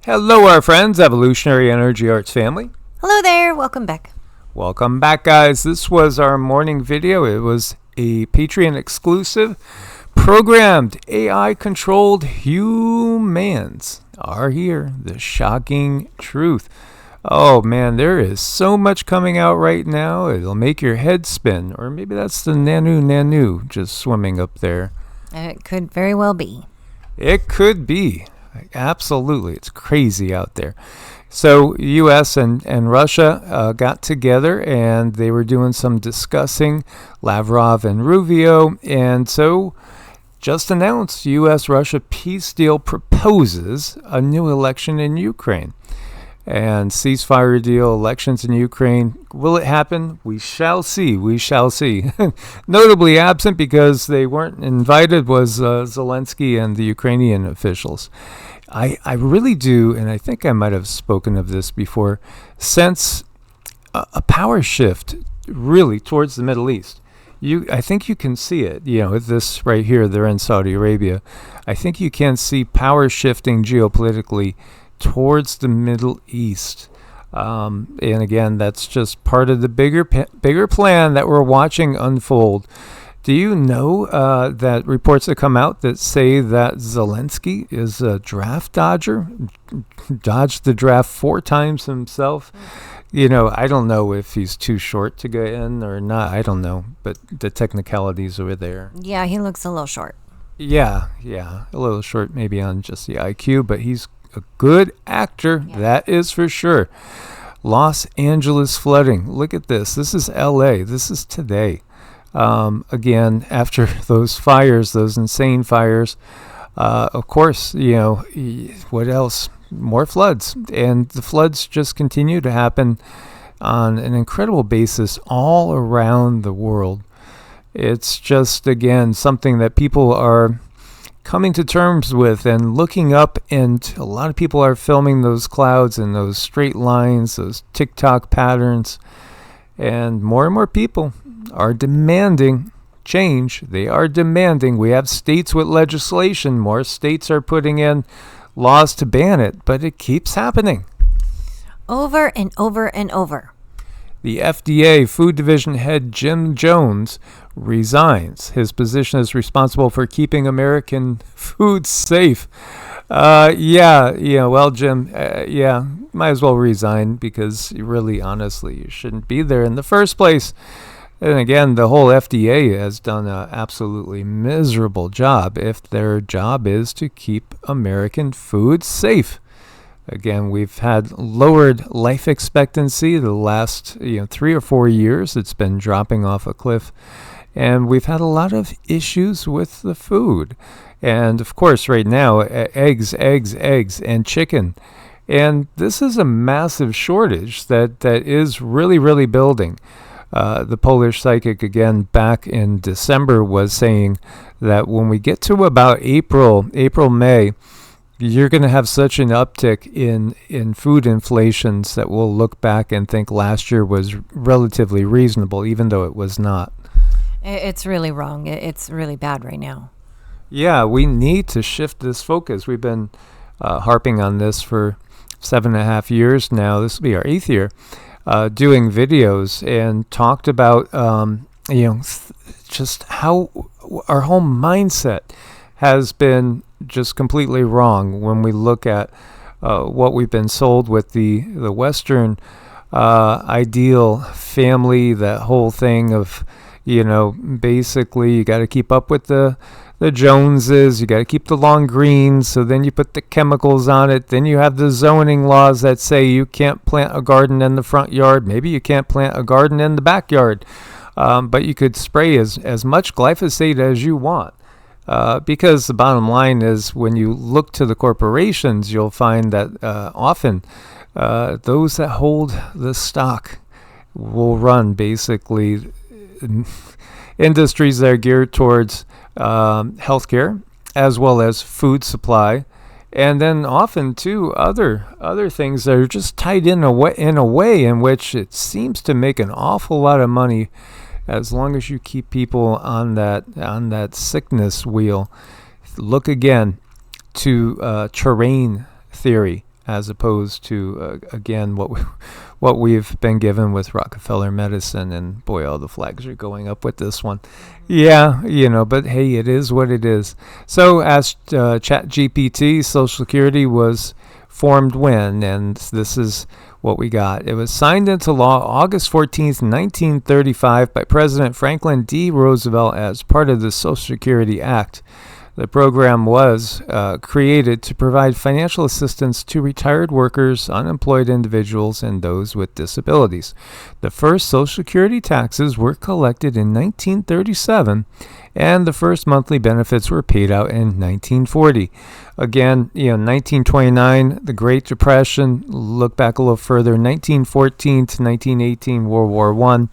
Hello, our friends, Evolutionary Energy Arts family. Hello there, welcome back. Welcome back, guys. This was our morning video. It was a Patreon exclusive. Programmed AI-controlled humans are here. The shocking truth. Oh, man, there is so much coming out right now. It'll make your head spin. Or maybe that's the Nanu just swimming up there. It could very well be. It could be. Absolutely. It's crazy out there. So U.S. and Russia got together and they were doing some discussing, Lavrov and Rubio, and so just announced U.S.-Russia peace deal proposes a new election in Ukraine. And ceasefire deal, elections in Ukraine. Will it happen? We shall see. We shall see. Notably absent because they weren't invited was Zelensky and the Ukrainian officials. I really do, and I think I might have spoken of this before, sense a power shift really towards the Middle East. I think you can see it. You know, this right here, they're in Saudi Arabia. I think you can see power shifting geopolitically towards the Middle East. And again, that's just part of the bigger plan that we're watching unfold. Do you know that reports have come out that say that Zelensky is a draft dodger, dodged the draft 4 times himself? You know, I don't know if he's too short to get in or not. I don't know, but the technicalities are there. Yeah, he looks a little short. Yeah, a little short maybe on just the IQ, but he's a good actor, yeah. That is for sure. Los Angeles flooding. Look at this. This is LA. This is today. Again, after those fires, those insane fires, of course, you know, what else? More floods. And the floods just continue to happen on an incredible basis all around the world. It's just, again, something that people are coming to terms with and looking up, and a lot of people are filming those clouds and those straight lines, those TikTok patterns, and more people are demanding change. They are demanding. We have states with legislation. More states are putting in laws to ban it, but it keeps happening. Over and over and over. The FDA Food Division head Jim Jones resigns. His position is responsible for keeping American food safe. Well, Jim, might as well resign because really, honestly, you shouldn't be there in the first place. And again, the whole FDA has done an absolutely miserable job if their job is to keep American food safe. Again, we've had lowered life expectancy the last 3 or 4 years. It's been dropping off a cliff. And we've had a lot of issues with the food. And of course, right now, eggs, and chicken. And this is a massive shortage that is really building. The Polish psychic, again, back in December was saying that when we get to about April, May, you're going to have such an uptick in food inflations that we'll look back and think last year was relatively reasonable, even though it was not. It's really wrong. It's really bad right now. Yeah, we need to shift this focus. We've been harping on this for 7.5 years now. This will be our 8th year, doing videos and talked about, just how our whole mindset has been just completely wrong when we look at what we've been sold with the Western ideal family, that whole thing of, basically you got to keep up with the Joneses, you got to keep the long greens, so then you put the chemicals on it, then you have the zoning laws that say you can't plant a garden in the front yard, maybe you can't plant a garden in the backyard, but you could spray as much glyphosate as you want. Because the bottom line is when you look to the corporations, you'll find that often those that hold the stock will run basically industries that are geared towards healthcare as well as food supply, and then often too other things that are just tied in a way in which it seems to make an awful lot of money as long as you keep people on that sickness wheel. Look again to terrain theory as opposed to, again, what we've been given with Rockefeller medicine. And boy, all the flags are going up with this one. Yeah, but hey, it is what it is. So as ChatGPT, Social Security was formed when, and this is what we got. It was signed into law August 14th, 1935 by President Franklin D. Roosevelt as part of the Social Security Act. The program was created to provide financial assistance to retired workers, unemployed individuals, and those with disabilities. The first Social Security taxes were collected in 1937, and the first monthly benefits were paid out in 1940. Again, 1929, the Great Depression. Look back a little further, 1914 to 1918, World War I.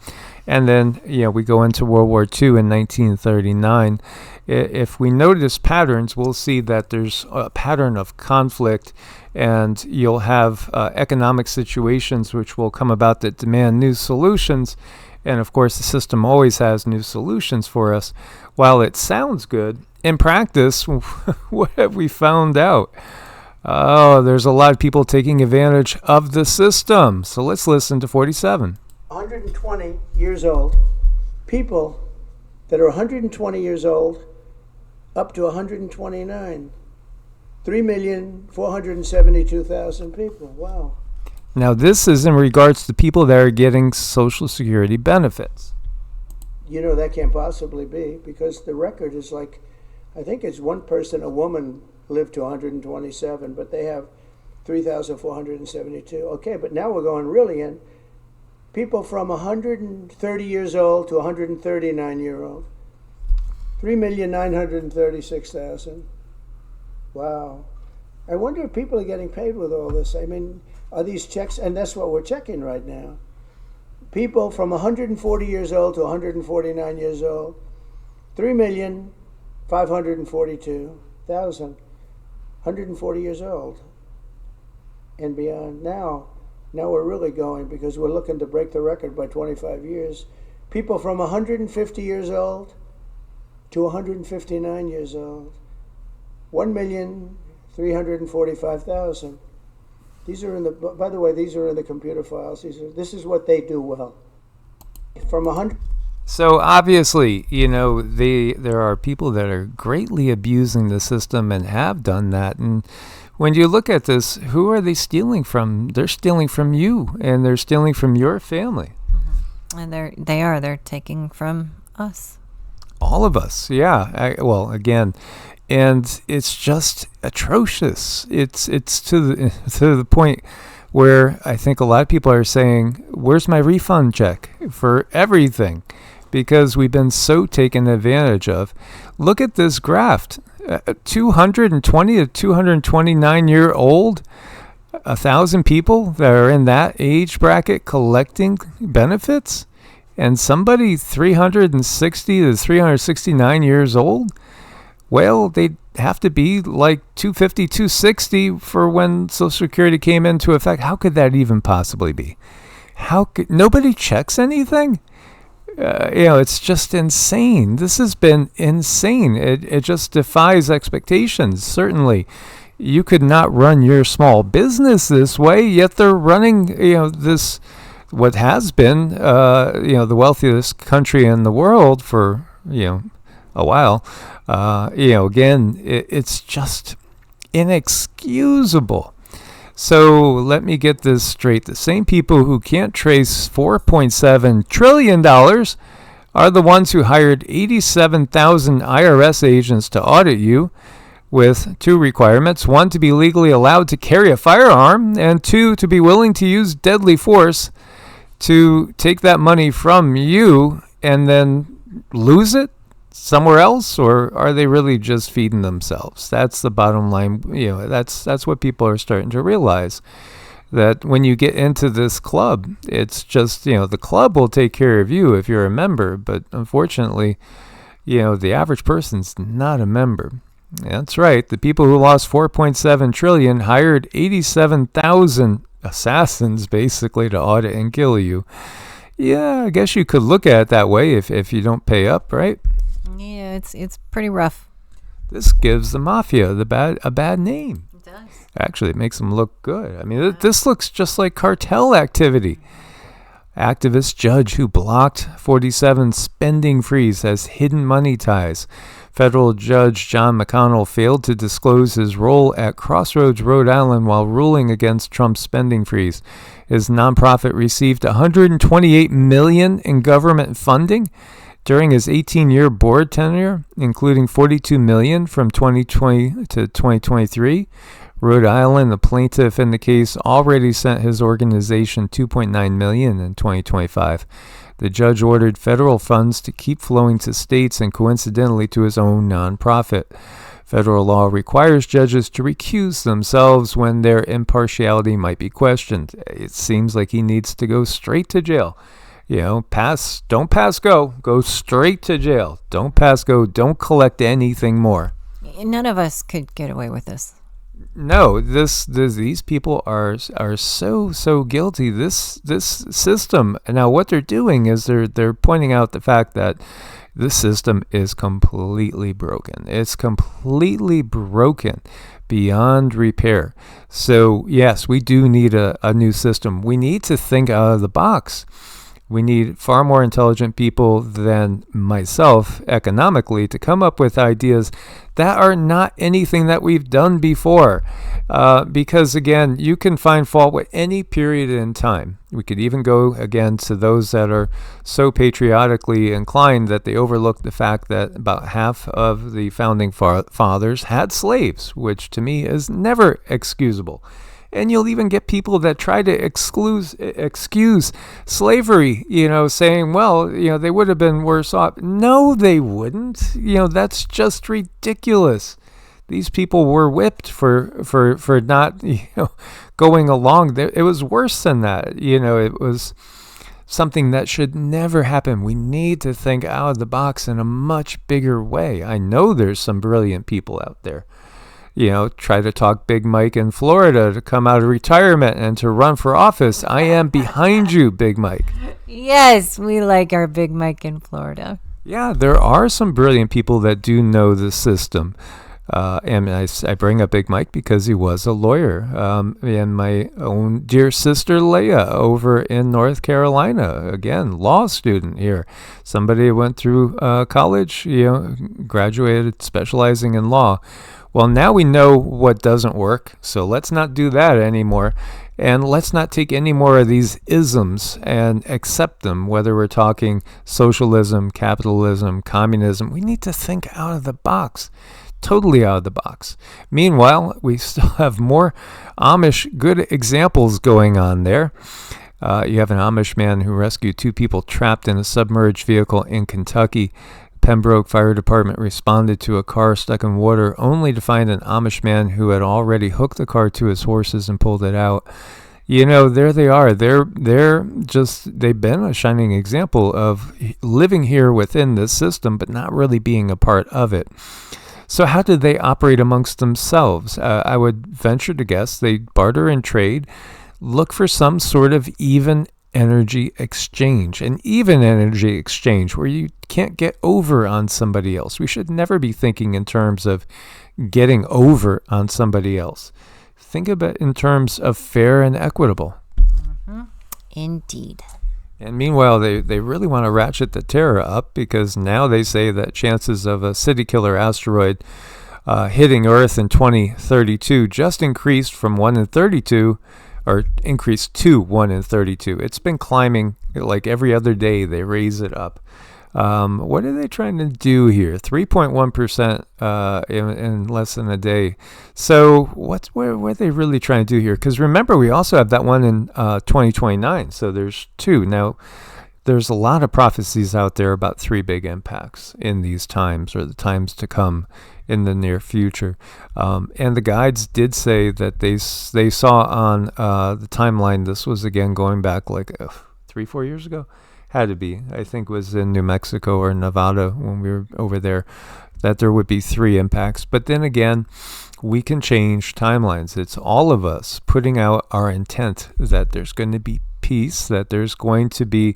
And then, we go into World War II in 1939. If we notice patterns, we'll see that there's a pattern of conflict, and you'll have economic situations which will come about that demand new solutions. And of course, the system always has new solutions for us. While it sounds good, in practice, what have we found out? Oh, there's a lot of people taking advantage of the system. So let's listen to 47. 120 years old, people that are 120 years old up to 129, 3,472,000 people. Wow. Now, this is in regards to people that are getting Social Security benefits. That can't possibly be, because the record is like, I think it's one person, a woman, lived to 127, but they have 3,472. Okay, but now we're going really in. People from 130 years old to 139 year old, 3,936,000. Wow. I wonder if people are getting paid with all this. I mean, are these checks? And that's what we're checking right now. People from 140 years old to 149 years old, 3,542,000, 140 years old and beyond. Now we're really going, because we're looking to break the record by 25 years. People from 150 years old to 159 years old, 1,345,000. These are by the way, these are in the computer files. This is what they do well. From 100. So obviously, there are people that are greatly abusing the system and have done that. And when you look at this, who are they stealing from? They're stealing from you, and they're stealing from your family. Mm-hmm. And they're taking from us. All of us, yeah. Again, and it's just atrocious. It's to the point where I think a lot of people are saying, "Where's my refund check for everything?" Because we've been so taken advantage of. Look at this graph. 220 to 229-year-old, 1,000 people that are in that age bracket collecting benefits, and somebody 360 to 369 years old. Well, they'd have to be like 250, 260 for when Social Security came into effect. How could that even possibly be? Nobody checks anything? It's just insane. This has been insane. It just defies expectations. Certainly, you could not run your small business this way, yet they're running, this, what has been, the wealthiest country in the world for, a while. Again, it's just inexcusable. So let me get this straight. The same people who can't trace $4.7 trillion are the ones who hired 87,000 IRS agents to audit you with two requirements. One, to be legally allowed to carry a firearm, and two, to be willing to use deadly force to take that money from you and then lose it somewhere else. Or are they really just feeding themselves? That's the bottom line. That's what people are starting to realize, that when you get into this club, it's just, the club will take care of you if you're a member, but unfortunately, the average person's not a member. That's right. The people who lost 4.7 trillion hired 87,000 assassins basically to audit and kill you. Yeah, I guess you could look at it that way if you don't pay up, right? Yeah, it's pretty rough. This gives the mafia a bad name. It does. Actually, it makes them look good. I mean, this looks just like cartel activity. Activist judge who blocked 47 spending freeze has hidden money ties. Federal Judge John McConnell failed to disclose his role at Crossroads, Rhode Island while ruling against Trump's spending freeze. His nonprofit received $128 million in government funding during his 18-year board tenure, including $42 million from 2020 to 2023. Rhode Island, the plaintiff in the case, already sent his organization $2.9 million in 2025. The judge ordered federal funds to keep flowing to states and coincidentally to his own nonprofit. Federal law requires judges to recuse themselves when their impartiality might be questioned. It seems like he needs to go straight to jail. Don't pass go. Go straight to jail. Don't pass go. Don't collect anything more. None of us could get away with this. No, these people are so guilty. This system. Now, what they're doing is they're pointing out the fact that this system is completely broken. It's completely broken beyond repair. So yes, we do need a new system. We need to think out of the box. We need far more intelligent people than myself economically to come up with ideas that are not anything that we've done before. Because again, you can find fault with any period in time. We could even go again to those that are so patriotically inclined that they overlook the fact that about half of the founding fathers had slaves, which to me is never excusable. And you'll even get people that try to excuse slavery, saying, well, they would have been worse off. No, they wouldn't. That's just ridiculous. These people were whipped for not, going along. It was worse than that. It was something that should never happen. We need to think out of the box in a much bigger way. I know there's some brilliant people out there. Try to talk Big Mike in Florida to come out of retirement and to run for office. I am behind you, Big Mike. Yes, we like our Big Mike in Florida. Yeah, there are some brilliant people that do know the system. And I bring up Big Mike because he was a lawyer. And my own dear sister Leah over in North Carolina, again, law student here. Somebody went through college, graduated specializing in law. Well, now we know what doesn't work, so let's not do that anymore. And let's not take any more of these isms and accept them, whether we're talking socialism, capitalism, communism. We need to think out of the box, totally out of the box. Meanwhile, we still have more Amish good examples going on there. You have an Amish man who rescued 2 people trapped in a submerged vehicle in Kentucky. Pembroke Fire Department responded to a car stuck in water only to find an Amish man who had already hooked the car to his horses and pulled it out. There they are. They've been a shining example of living here within this system, but not really being a part of it. So how did they operate amongst themselves? I would venture to guess they barter and trade, look for some sort of even energy exchange, an even energy exchange where you can't get over on somebody else. We should never be thinking in terms of getting over on somebody else. Think about it in terms of fair and equitable. Mm-hmm. Indeed. And meanwhile, they really want to ratchet the terror up because now they say that chances of a city killer asteroid hitting Earth in 2032 just increased from 1 in 32 or increased to 1 in 32. It's been climbing like every other day. They raise it up. What are they trying to do here? 3.1% in less than a day. So what are they really trying to do here? Because remember, we also have that one in 2029. So there's 2. Now, there's a lot of prophecies out there about 3 big impacts in these times or the times to come in the near future. And the guides did say that they saw on the timeline, this was again going back like 3-4 years ago, had to be, I think it was in New Mexico or Nevada when we were over there, that there would be 3 impacts. But then again, we can change timelines. It's all of us putting out our intent that there's going to be peace, that there's going to be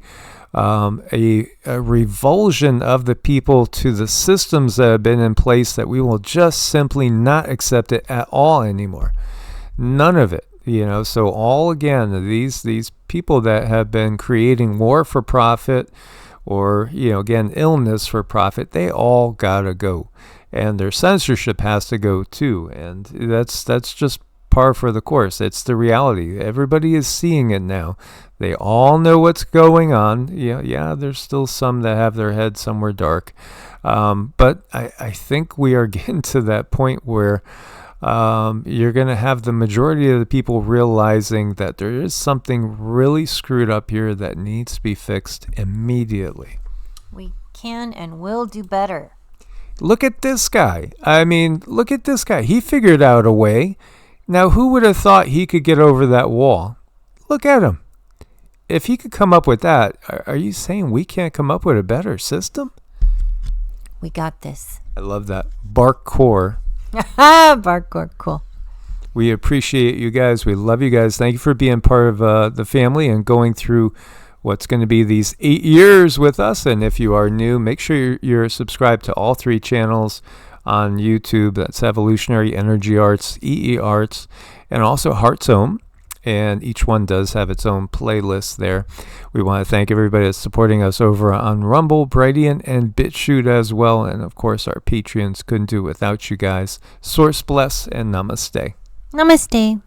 a revulsion of the people to the systems that have been in place, that we will just simply not accept it at all anymore. None of it. So all again, these people that have been creating war for profit, or again, illness for profit, they all gotta go, and their censorship has to go too. And that's just par for the course. It's the reality. Everybody is seeing it now. They all know what's going on. Yeah, there's still some that have their head somewhere dark, but I think we are getting to that point where you're going to have the majority of the people realizing that there is something really screwed up here that needs to be fixed immediately. We can and will do better. Look at this guy. Look at this guy. He figured out a way. Now, who would have thought he could get over that wall? Look at him. If he could come up with that, are you saying we can't come up with a better system? We got this. I love that. Barkcore. Barkcore, cool. We appreciate you guys. We love you guys. Thank you for being part of the family and going through what's going to be these 8 years with us. And if you are new, make sure you're subscribed to all 3 channels on YouTube. That's Evolutionary, Energy Arts, EE Arts, and also Heart's Own. And each one does have its own playlist there. We want to thank everybody that's supporting us over on Rumble, Brightian, and BitChute as well. And of course, our Patreons couldn't do it without you guys. Source bless and namaste. Namaste.